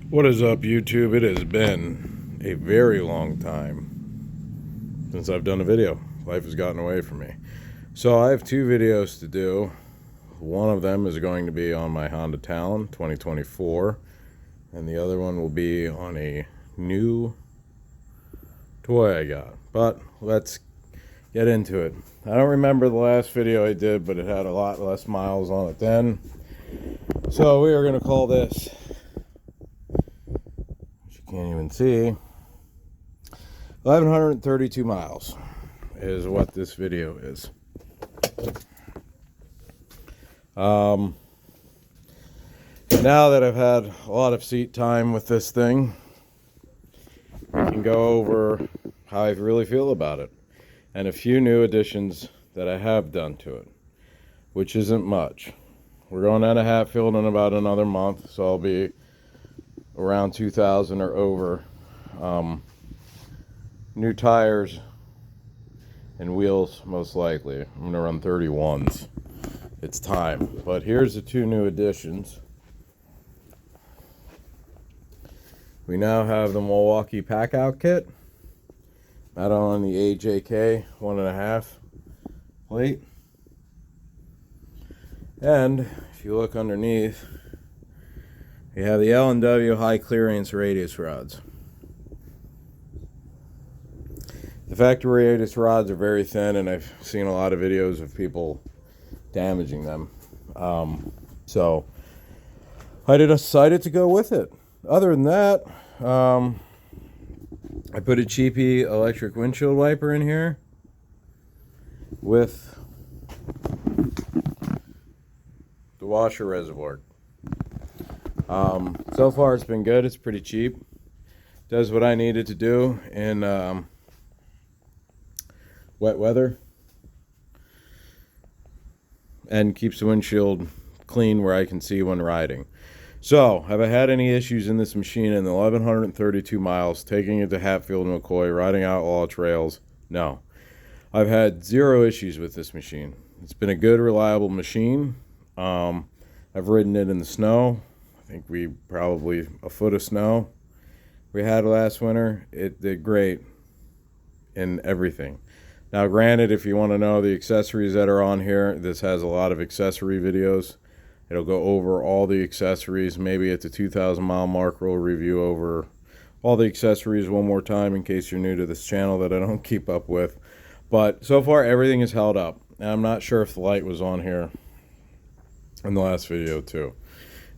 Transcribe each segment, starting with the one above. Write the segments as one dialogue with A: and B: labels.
A: What is up, YouTube? It has been a very long time since I've done a video. Life has gotten away from me. So I have two videos to do. One of them is going to be on my Honda Talon 2024, and the other one will be on a new toy I got. But let's get into it. I don't remember the last video I did, but it had a lot less miles on it then. So we are going to call this, can't even see, 1132 miles is what this video is. Now that I've had a lot of seat time with this thing, I can go over how I really feel about it and a few new additions that I have done to it, which isn't much. We're going out of Hatfield in about another month, so I'll be around 2,000 or over. New tires and wheels, most likely. I'm going to run 31s. It's time. But here's the two new additions. We now have the Milwaukee Pack Out Kit. That on the AJK 1.5 plate. And if you look underneath, we have the L&W high clearance radius rods. The factory radius rods are very thin, and I've seen a lot of videos of people damaging them. So I decided to go with it. Other than that, I put a cheapy electric windshield wiper in here with the washer reservoir. So far it's been good. It's pretty cheap. Does what I needed to do in wet weather and keeps the windshield clean where I can see when riding. So, have I had any issues in this machine in the 1132 miles, taking it to Hatfield and McCoy, riding outlaw trails? No. I've had zero issues with this machine. It's been a good, reliable machine. I've ridden it in the snow. I think we probably a foot of snow we had last winter. It did great in everything. Now, granted, if you want to know the accessories that are on here, this has a lot of accessory videos. It'll go over all the accessories. Maybe at the 2,000 mile mark, we'll review over all the accessories one more time in case you're new to this channel that I don't keep up with. But so far, everything is held up. And I'm not sure if the light was on here in the last video, too.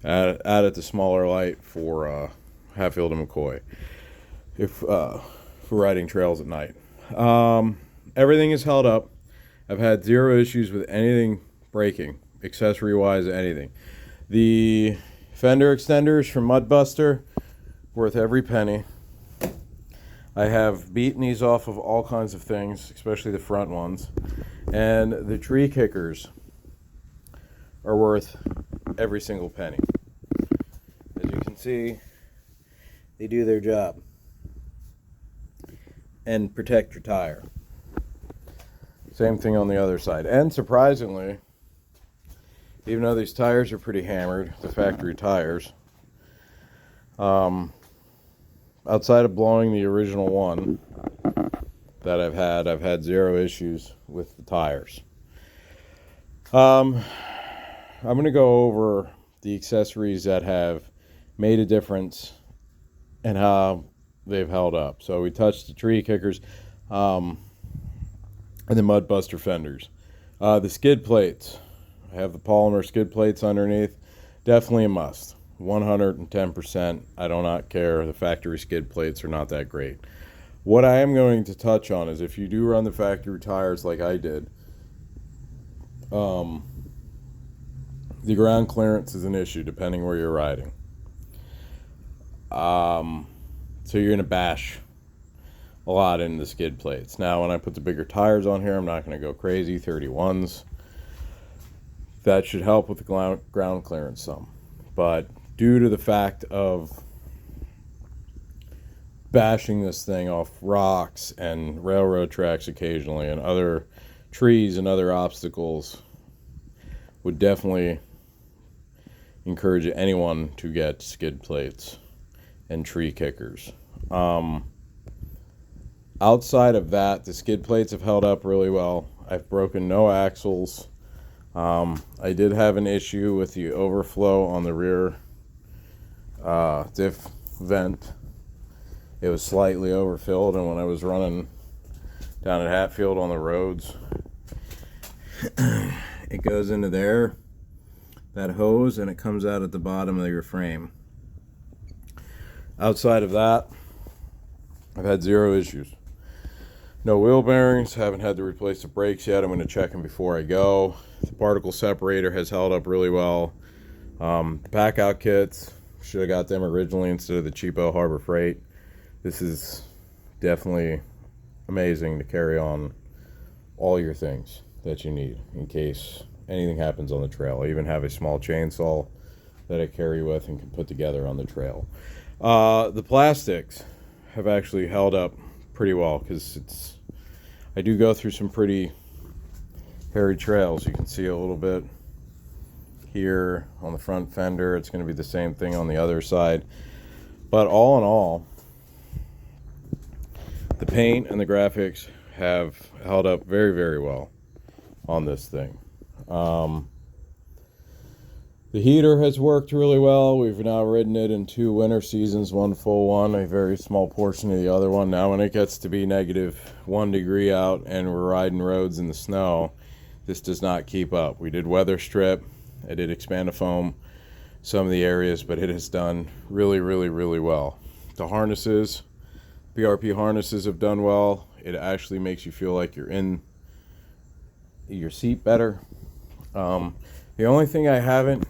A: Added the smaller light for Hatfield and McCoy for riding trails at night. Everything is held up. I've had zero issues with anything breaking, accessory-wise, anything. The fender extenders from Mudbuster, worth every penny. I have beaten these off of all kinds of things, especially the front ones. And the tree kickers are worth every single penny. As you can see, they do their job and protect your tire. Same thing on the other side. And surprisingly, even though these tires are pretty hammered, the factory tires, outside of blowing the original one that I've had zero issues with the tires. I'm going to go over the accessories that have made a difference and how they've held up. So we touched the tree kickers and the Mudbuster fenders. The skid plates. I have the polymer skid plates underneath. Definitely a must. 110%. I do not care. The factory skid plates are not that great. What I am going to touch on is if you do run the factory tires like I did, the ground clearance is an issue depending where you're riding. So you're going to bash a lot in the skid plates. Now, when I put the bigger tires on here, I'm not going to go crazy. 31s. That should help with the ground clearance some. But due to the fact of bashing this thing off rocks and railroad tracks occasionally and other trees and other obstacles, would definitely encourage anyone to get skid plates and tree kickers. Outside of that, the skid plates have held up really well. I've broken no axles. I did have an issue with the overflow on the rear diff vent. It was slightly overfilled, and when I was running down at Hatfield on the roads, it goes into there, that hose, and it comes out at the bottom of your frame. Outside of that, I've had zero issues. No wheel bearings, haven't had to replace the brakes yet. I'm going to check them before I go. The particle separator has held up really well. The pack out kits, should have got them originally instead of the cheapo Harbor Freight. This is definitely amazing to carry on all your things that you need in case anything happens on the trail. I even have a small chainsaw that I carry with and can put together on the trail. The plastics have actually held up pretty well because I do go through some pretty hairy trails. You can see a little bit here on the front fender. It's going to be the same thing on the other side. But all in all, the paint and the graphics have held up very, very well on this thing. The heater has worked really well. We've now ridden it in 2 winter seasons, one full one, a very small portion of the other one. Now when it gets to be -1 degree out and we're riding roads in the snow, this does not keep up. We did weather strip. I did Expandafoam some of the areas, but it has done really, really, really well. The harnesses, BRP harnesses have done well. It actually makes you feel like you're in your seat better. The only thing I haven't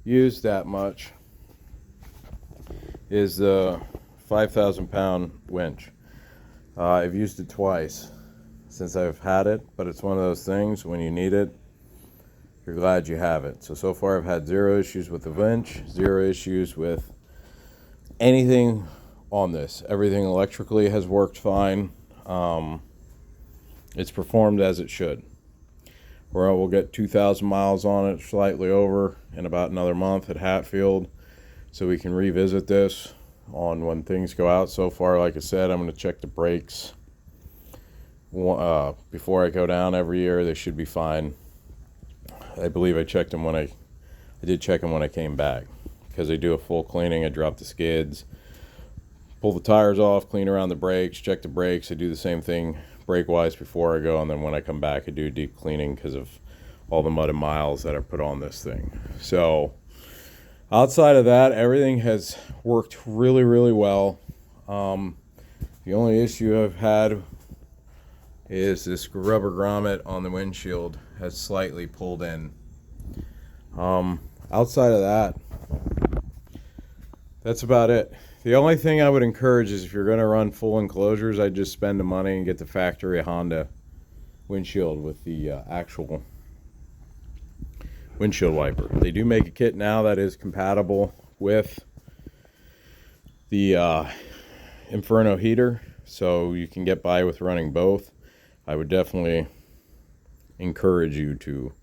A: used that much is the 5,000 pound winch. I've used it twice since I've had it, but it's one of those things when you need it, you're glad you have it. So far I've had 0 issues with the winch, 0 issues with anything on this. Everything electrically has worked fine. It's performed as it should. Where we'll get 2,000 miles on it, slightly over, in about another month at Hatfield, so we can revisit this on when things go out. So far, like I said, I'm going to check the brakes before I go down every year. They should be fine. I believe I checked them I did check them when I came back, because they do a full cleaning. I drop the skids, pull the tires off, clean around the brakes, check the brakes. I do the same thing brake wise before I go, and then when I come back I do a deep cleaning because of all the mud and miles that I put on this thing. So outside of that, everything has worked really, really well. The only issue I've had is this rubber grommet on the windshield has slightly pulled in. Outside of that, that's about it. The only thing I would encourage is if you're going to run full enclosures, I'd just spend the money and get the factory Honda windshield with the actual windshield wiper. They do make a kit now that is compatible with the Inferno heater, so you can get by with running both. I would definitely encourage you to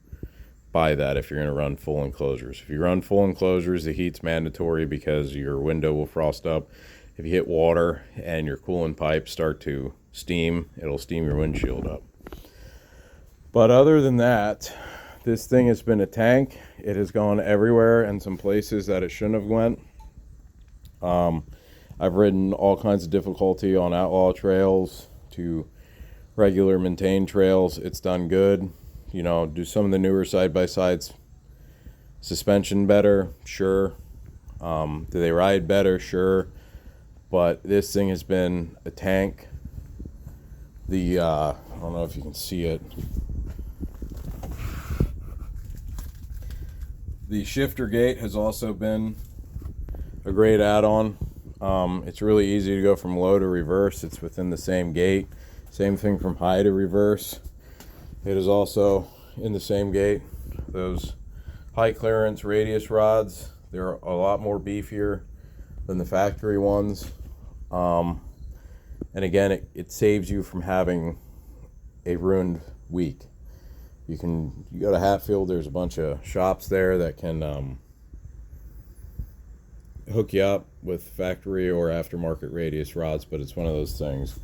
A: buy that if you're going to run full enclosures. If you run full enclosures, the heat's mandatory because your window will frost up. If you hit water and your coolant pipes start to steam, it'll steam your windshield up. But other than that, this thing has been a tank. It has gone everywhere and some places that it shouldn't have went. I've ridden all kinds of difficulty on outlaw trails to regular maintained trails. It's done good. You know, do some of the newer side-by-sides suspension better? Sure. Do they ride better? Sure. But this thing has been a tank. I don't know if you can see it. The shifter gate has also been a great add-on. It's really easy to go from low to reverse. It's within the same gate. Same thing from high to reverse. It is also in the same gate. Those high clearance radius rods, they're a lot more beefier than the factory ones. And again, it saves you from having a ruined week. You go to Hatfield, there's a bunch of shops there that can hook you up with factory or aftermarket radius rods, but it's one of those things.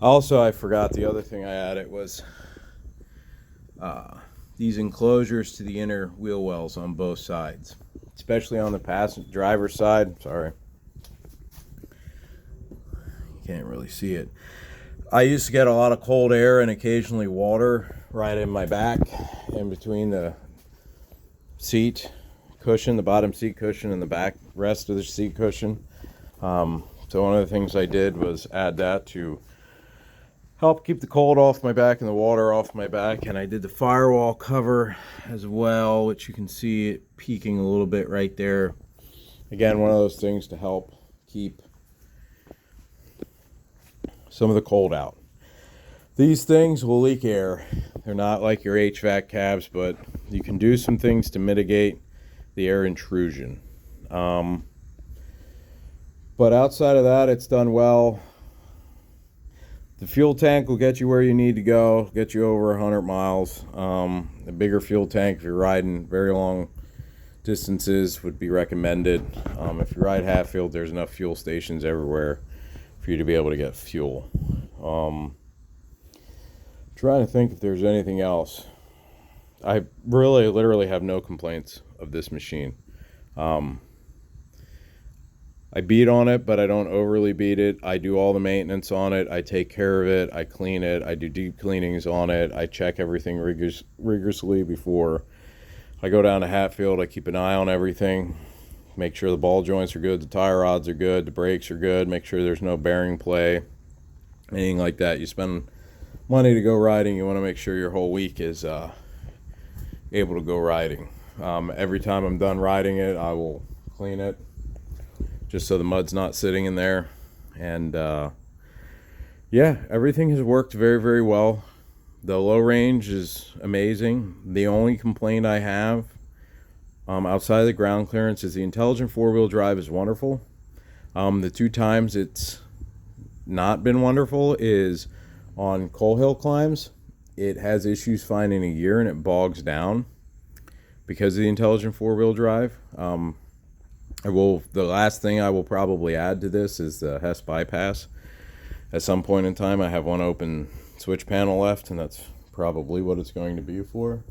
A: Also, I forgot the other thing I added was these enclosures to the inner wheel wells on both sides, especially on the passenger driver's side. Sorry, you can't really see it. I used to get a lot of cold air and occasionally water right in my back, in between the seat cushion, the bottom seat cushion, and the back rest of the seat cushion. So one of the things I did was add that to help keep the cold off my back and the water off my back. And I did the firewall cover as well, which you can see it peeking a little bit right there. Again, one of those things to help keep some of the cold out. These things will leak air. They're not like your HVAC cabs, but you can do some things to mitigate the air intrusion. But outside of that, it's done well. The fuel tank will get you where you need to go, get you over 100 miles. A bigger fuel tank, if you're riding very long distances, would be recommended. If you ride half field, there's enough fuel stations everywhere for you to be able to get fuel. Trying to think if there's anything else. I really literally have no complaints of this machine. I beat on it, but I don't overly beat it. I do all the maintenance on it. I take care of it. I clean it. I do deep cleanings on it. I check everything rigorously before I go down to Hatfield. I keep an eye on everything. Make sure the ball joints are good, the tire rods are good, the brakes are good. Make sure there's no bearing play, anything like that. You spend money to go riding, you want to make sure your whole week is able to go riding. Every time I'm done riding it, I will clean it, just so the mud's not sitting in there. And yeah, everything has worked very, very well. The low range is amazing. The only complaint I have outside of the ground clearance is the intelligent four-wheel drive is wonderful. The 2 times it's not been wonderful is on Coal Hill climbs. It has issues finding a gear and it bogs down because of the intelligent four-wheel drive. The last thing I will probably add to this is the Hess bypass. At some point in time, I have one open switch panel left, and that's probably what it's going to be for.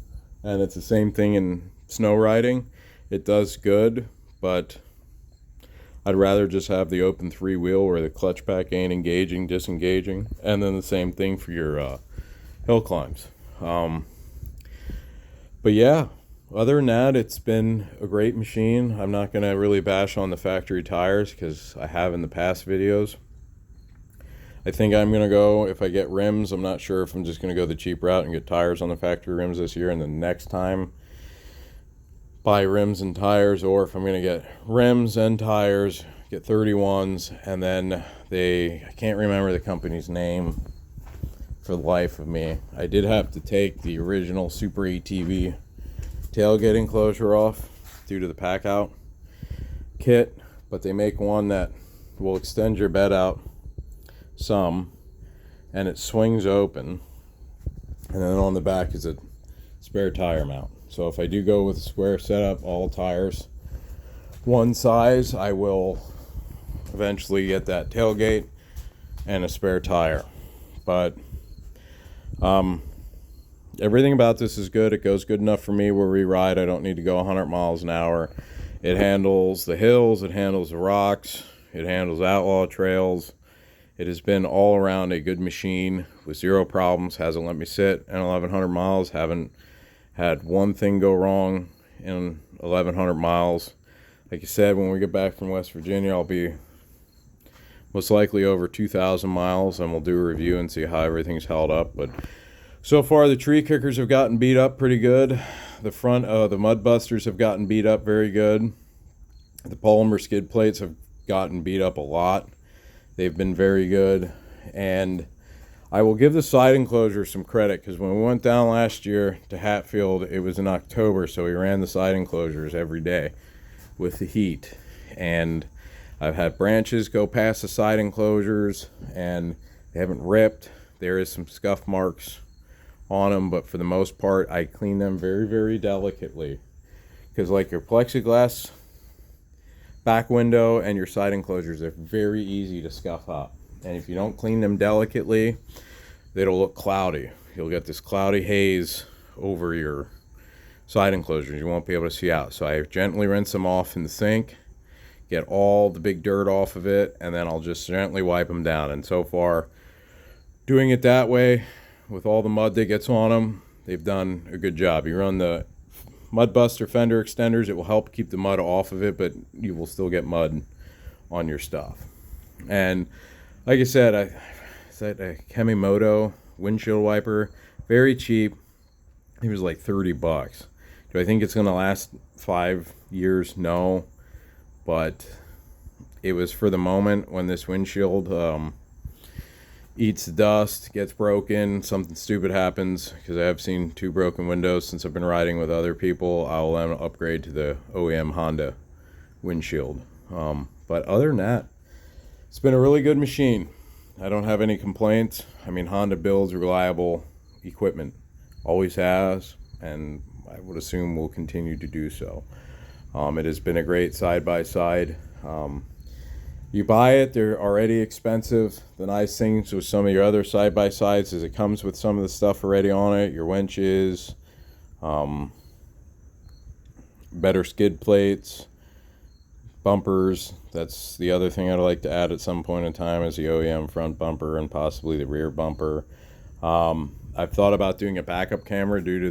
A: And it's the same thing in snow riding. It does good, but I'd rather just have the open 3-wheel where the clutch pack ain't engaging, disengaging. And then the same thing for your hill climbs. But yeah, other than that, it's been a great machine. I'm not going to really bash on the factory tires because I have in the past videos. I think I'm going to go, if I get rims, I'm not sure if I'm just going to go the cheap route and get tires on the factory rims this year, and the next time buy rims and tires, or if I'm going to get rims and tires, get 31s, and then I can't remember the company's name for the life of me. I did have to take the original Super ATV tailgate enclosure off due to the pack out kit, but they make one that will extend your bed out some, and it swings open, and then on the back is a spare tire mount. So if I do go with a square setup, all tires one size, I will eventually get that tailgate and a spare tire. But everything about this is good. It goes good enough for me where we ride. I don't need to go 100 miles an hour. It handles the hills, it handles the rocks, it handles outlaw trails. It has been all around a good machine with 0 problems. Hasn't let me sit in 1,100 miles. Haven't had one thing go wrong in 1,100 miles. Like I said, when we get back from West Virginia, I'll be most likely over 2,000 miles, and we'll do a review and see how everything's held up. But so far, the tree kickers have gotten beat up pretty good. The front of the mud busters have gotten beat up very good. The polymer skid plates have gotten beat up a lot. They've been very good. And I will give the side enclosure some credit, because when we went down last year to Hatfield, it was in October, so we ran the side enclosures every day with the heat. And I've had branches go past the side enclosures, and they haven't ripped. There is some scuff marks on them, but for the most part, I clean them very, very delicately. Because like your plexiglass back window and your side enclosures. They're very easy to scuff up, and if you don't clean them delicately, it'll look cloudy. You'll get this cloudy haze over your side enclosures. You won't be able to see out. So I gently rinse them off in the sink, get all the big dirt off of it, and then I'll just gently wipe them down. And so far, doing it that way with all the mud that gets on them, they've done a good job. You run the mud buster fender extenders, it will help keep the mud off of it, but you will still get mud on your stuff. And like I said, is that a Kemimoto windshield wiper? Very cheap. It was like $30. Do I think it's going to last 5 years? No. But it was for the moment when this windshield eats the dust, gets broken, something stupid happens, because I have seen 2 broken windows since I've been riding with other people. I'll upgrade to the OEM Honda windshield. But other than that, it's been a really good machine. I don't have any complaints. I mean, Honda builds reliable equipment. Always has, and I would assume will continue to do so. It has been a great side-by-side. You buy it, they're already expensive. The nice things with some of your other side-by-sides is it comes with some of the stuff already on it, your winches, better skid plates, bumpers. That's the other thing I'd like to add at some point in time, is the OEM front bumper and possibly the rear bumper. I've thought about doing a backup camera due to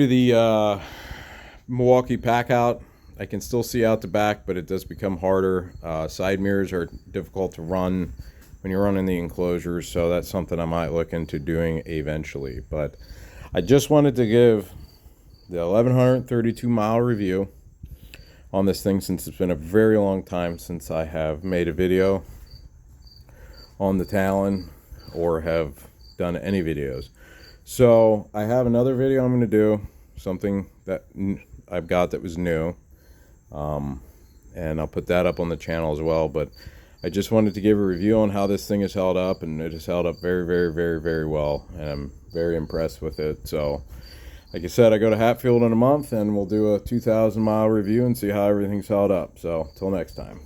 A: the Milwaukee pack out. I can still see out the back, but it does become harder. Side mirrors are difficult to run when you're running the enclosures, so that's something I might look into doing eventually. But I just wanted to give the 1132 mile review on this thing, since it's been a very long time since I have made a video on the Talon or have done any videos. So I have another video I'm going to do, something that I've got that was new, and I'll put that up on the channel as well. But I just wanted to give a review on how this thing has held up, and it has held up very, very, very, very well, and I'm very impressed with it. So like I said, I go to Hatfield in a month, and we'll do a 2,000 mile review and see how everything's held up. So till next time.